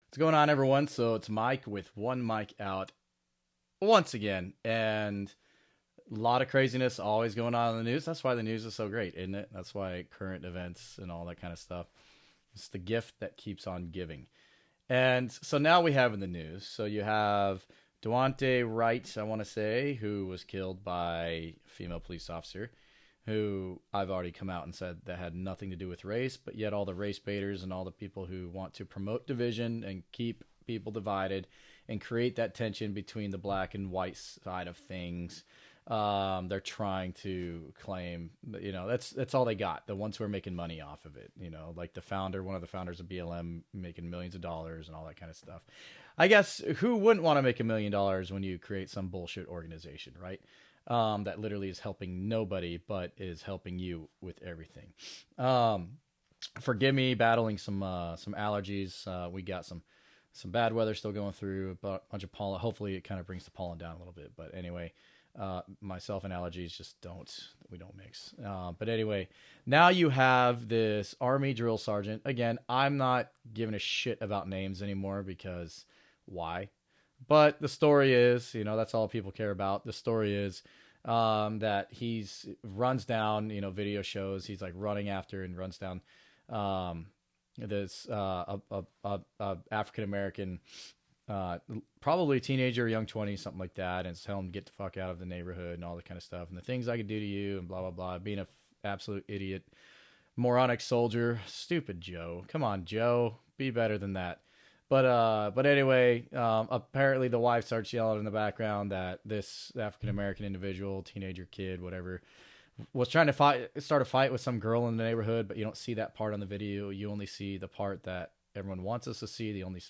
What's going on, everyone? So it's Mike with one mic out once again, and a lot of craziness always going on in the news. That's why the news is so great, isn't it? That's why current events and all that kind of stuff. It's the gift that keeps on giving. And so now we have in the news. So you have Duante Wright, I want to say, who was killed by a female police officer, who I've already come out and said that had nothing to do with race, but yet all the race baiters and all the people who want to promote division and keep people divided and create that tension between the black and white side of things. They're trying to claim, that's all they got. The ones who are making money off of it, like one of the founders of BLM, making millions of dollars and all that kind of stuff. I guess who wouldn't want to make $1 million when you create some bullshit organization, right? That literally is helping nobody, but is helping you with everything. Forgive me battling some allergies. We got some bad weather still going through, a bunch of pollen. Hopefully, it kind of brings the pollen down a little bit. But anyway, myself and allergies just we don't mix. But anyway, now you have this Army drill sergeant. Again, I'm not giving a shit about names anymore because why? But the story is, that's all people care about. The story is that he's runs down, video shows. He's like running after and runs down this African American, probably teenager, young 20, something like that, and tell him to get the fuck out of the neighborhood and all that kind of stuff. And the things I could do to you and blah, blah, blah. Being a absolute idiot, moronic soldier. Stupid Joe. Come on, Joe. Be better than that. But anyway, apparently the wife starts yelling in the background that this African American individual, teenager, kid, whatever, was trying to start a fight with some girl in the neighborhood. But you don't see that part on the video. You only see the part that everyone wants us to see. The only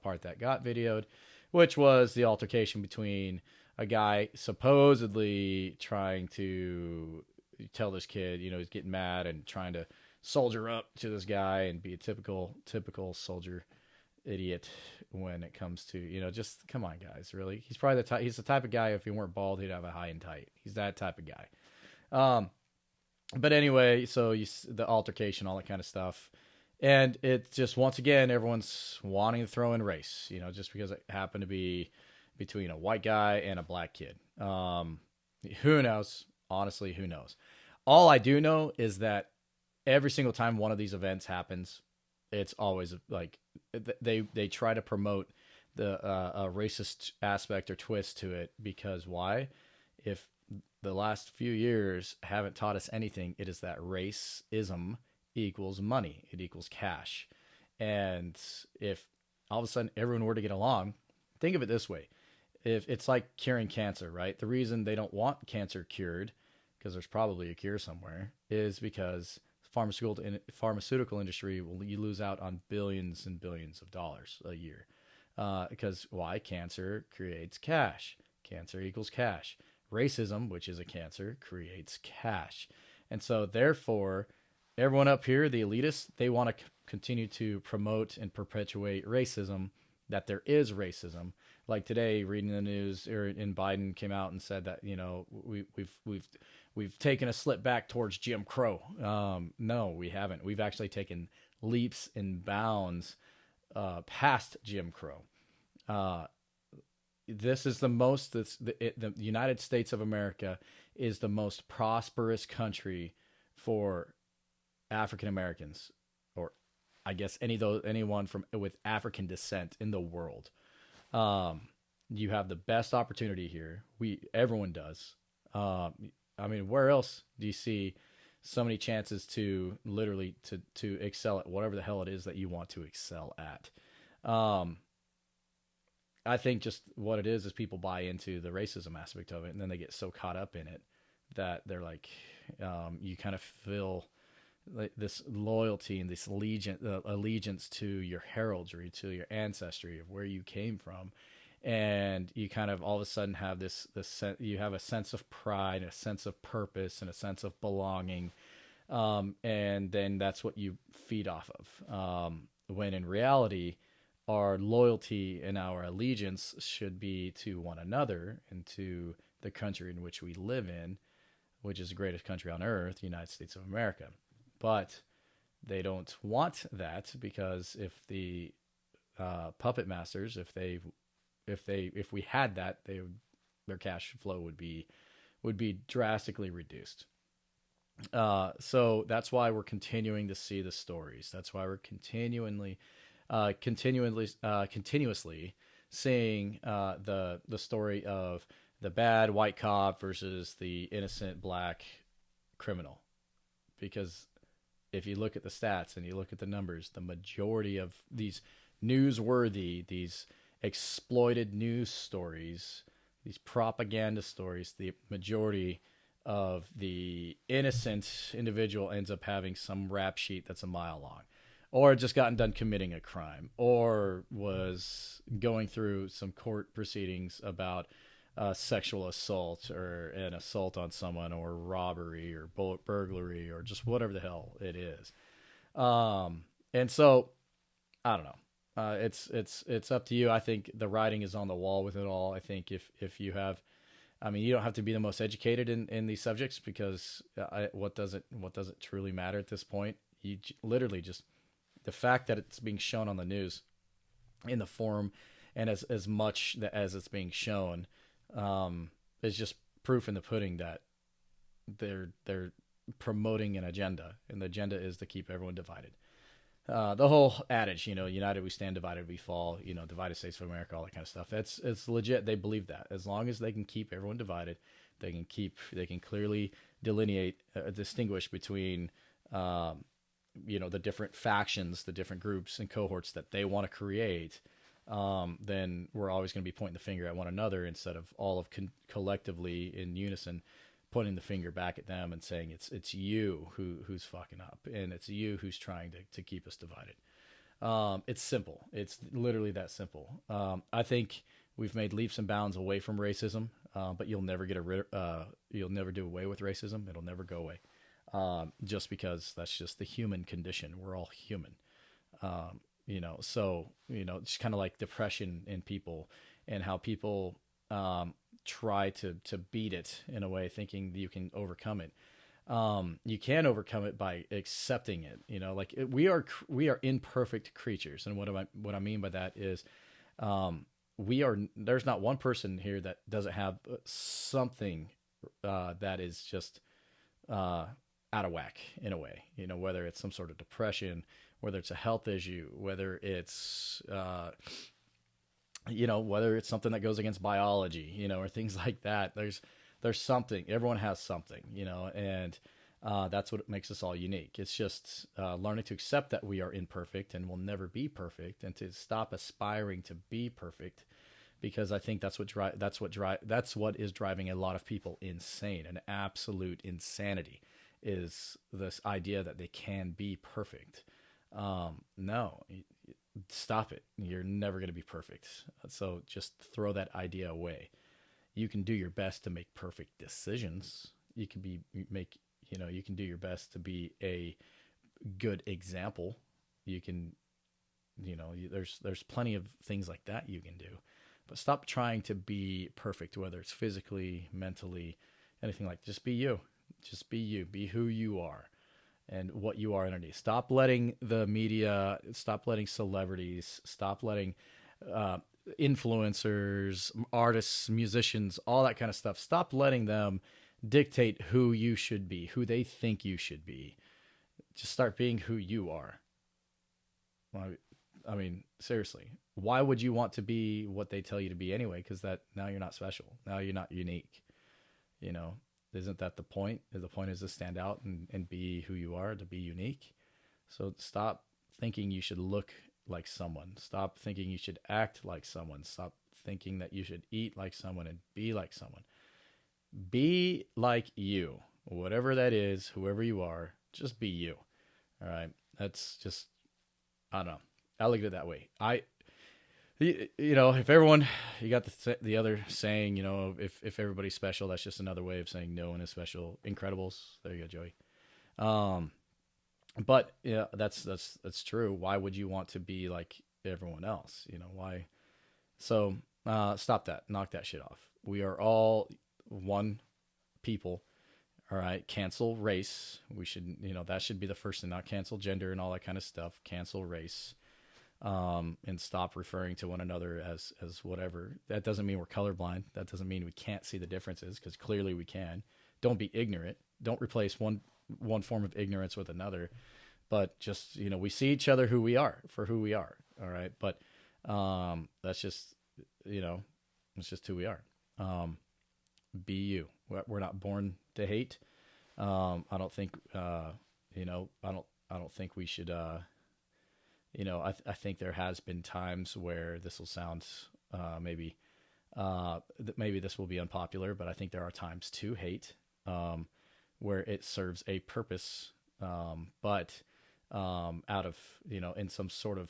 part that got videoed, which was the altercation between a guy supposedly trying to tell this kid, he's getting mad and trying to soldier up to this guy and be a typical soldier idiot when it comes to, just come on, guys, really. He's probably he's the type of guy, if he weren't bald, he'd have a high and tight. He's that type of guy. But anyway, so the altercation, all that kind of stuff. And it's just, once again, everyone's wanting to throw in race, just because it happened to be between a white guy and a black kid. Who knows? Honestly, who knows? All I do know is that every single time one of these events happens, it's always like they try to promote the racist aspect or twist to it, because why? If the last few years haven't taught us anything, it is that racism equals money. It equals cash. And if all of a sudden everyone were to get along, think of it this way. If it's like curing cancer, right? The reason they don't want cancer cured, because there's probably a cure somewhere, is because pharmaceutical industry you lose out on billions and billions of dollars a year. Because why? Cancer creates cash. Cancer equals cash. Racism, which is a cancer, creates cash. And so therefore, everyone up here, the elitists, they want to continue to promote and perpetuate racism, that there is racism. Like today, reading the news, Biden came out and said that, we've taken a slip back towards Jim Crow. No, we haven't. We've actually taken leaps and bounds past Jim Crow. This is the United States of America is the most prosperous country for African Americans, or I guess anyone with African descent in the world. You have the best opportunity here. Everyone does. I mean, where else do you see so many chances to literally to excel at whatever the hell it is that you want to excel at? I think just what it is people buy into the racism aspect of it, and then they get so caught up in it that they're like, you kind of feel like this loyalty and this allegiance to your heraldry, to your ancestry of where you came from. And you kind of all of a sudden have you have a sense of pride, a sense of purpose, and a sense of belonging. And then that's what you feed off of. When in reality, our loyalty and our allegiance should be to one another and to the country in which we live in, which is the greatest country on earth, the United States of America. But they don't want that, because if the puppet masters, if we had that, their cash flow would be drastically reduced. So that's why we're continuing to see the stories. That's why we're continuously seeing the story of the bad white cop versus the innocent black criminal. Because if you look at the stats and you look at the numbers, the majority of these these exploited news stories, these propaganda stories, the majority of the innocent individual ends up having some rap sheet that's a mile long, or just gotten done committing a crime, or was going through some court proceedings about sexual assault or an assault on someone, or robbery or burglary, or just whatever the hell it is. And so I don't know. It's up to you. I think the writing is on the wall with it all. I think if you have, I mean, you don't have to be the most educated in these subjects, because what does it truly matter at this point? You literally just, the fact that it's being shown on the news in the form and as much as it's being shown, is just proof in the pudding that they're promoting an agenda, and the agenda is to keep everyone divided. The whole adage, united we stand, divided we fall, divided states of America, all that kind of stuff. It's legit. They believe that as long as they can keep everyone divided, they can clearly delineate, distinguish between, the different factions, the different groups and cohorts that they want to create. Then we're always going to be pointing the finger at one another, instead of all of collectively in unison pointing the finger back at them and saying it's you who's fucking up, and it's you who's trying to keep us divided. It's simple. It's literally that simple. I think we've made leaps and bounds away from racism, but you'll never you'll never do away with racism. It'll never go away, just because that's just the human condition. We're all human. So it's kind of like depression in people, and how people try to beat it in a way, thinking that you can overcome it. You can overcome it by accepting it. We are imperfect creatures, and what I mean by that is, there's not one person here that doesn't have something that is just out of whack in a way. Whether it's some sort of depression, whether it's a health issue, whether it's whether it's something that goes against biology, or things like that. There's something. Everyone has something, and that's what makes us all unique. It's just learning to accept that we are imperfect and will never be perfect, and to stop aspiring to be perfect, because I think that's what is driving a lot of people insane. An absolute insanity is this idea that they can be perfect. No, stop it. You're never going to be perfect. So just throw that idea away. You can do your best to make perfect decisions. You can do your best to be a good example. You can, there's plenty of things like that you can do, but stop trying to be perfect, whether it's physically, mentally, anything like that. Just be you. Just be you. Be who you are and what you are underneath. Stop letting the media, stop letting celebrities, stop letting influencers, artists, musicians, all that kind of stuff. Stop letting them dictate who you should be, who they think you should be. Just start being who you are. I mean, seriously, why would you want to be what they tell you to be anyway? Because now you're not special. Now you're not unique. Isn't that the point? The point is to stand out and be who you are, to be unique. So stop thinking you should look like someone. Stop thinking you should act like someone. Stop thinking that you should eat like someone and be like someone. Be like you. Whatever that is, whoever you are, just be you. All right? That's just, I don't know. I look at it that way. If everyone, you got the other saying, if everybody's special, that's just another way of saying no one is special. Incredibles. There you go, Joey. But yeah, that's true. Why would you want to be like everyone else? Why? So, stop that. Knock that shit off. We are all one people. All right. Cancel race. We should, that should be the first thing, not cancel gender and all that kind of stuff. Cancel race. and stop referring to one another as whatever. That doesn't mean we're colorblind. That doesn't mean we can't see the differences, because clearly we can. Don't be ignorant. Don't replace one form of ignorance with another. But just, we see each other who we are for who we are. All right, but that's just, it's just who we are. Be you. We're not born to hate. I don't think I don't think we should. I think there has been times where this will sound maybe this will be unpopular, but I think there are times to hate where it serves a purpose, but out of in some sort of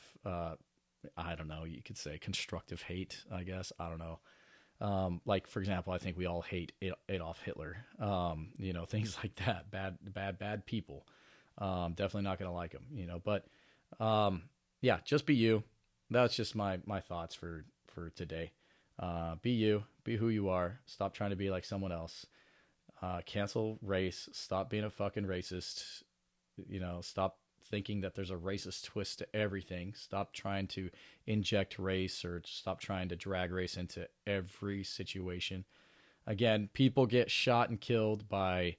I don't know, you could say constructive hate, I guess. I don't know. Like, for example, I think we all hate Adolf Hitler. Things like that. Bad people. Definitely not going to like them, but yeah, just be you. That's just my thoughts for today. Be you, be who you are. Stop trying to be like someone else. Cancel race. Stop being a fucking racist. Stop thinking that there's a racist twist to everything. Stop trying to inject race, or stop trying to drag race into every situation. Again, people get shot and killed by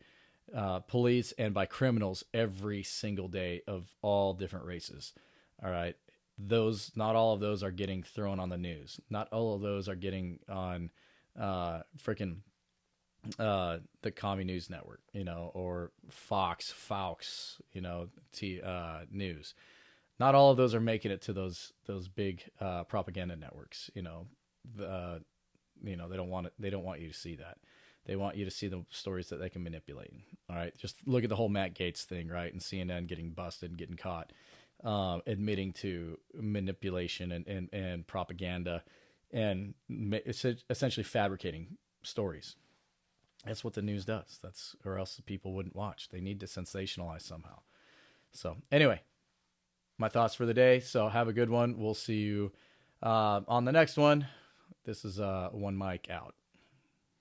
police and by criminals every single day of all different races. All right. Not all of those are getting thrown on the news. Not all of those are getting on freaking the Commie News Network, or Fox, news. Not all of those are making it to those big propaganda networks. They don't want it. They don't want you to see that. They want you to see the stories that they can manipulate. All right, just look at the whole Matt Gaetz thing, right? And CNN getting busted and getting caught, admitting to manipulation and propaganda, and it's essentially fabricating stories. That's what the news does. Or else the people wouldn't watch. They need to sensationalize somehow. So anyway, my thoughts for the day. So have a good one. We'll see you on the next one. This is One Mic out.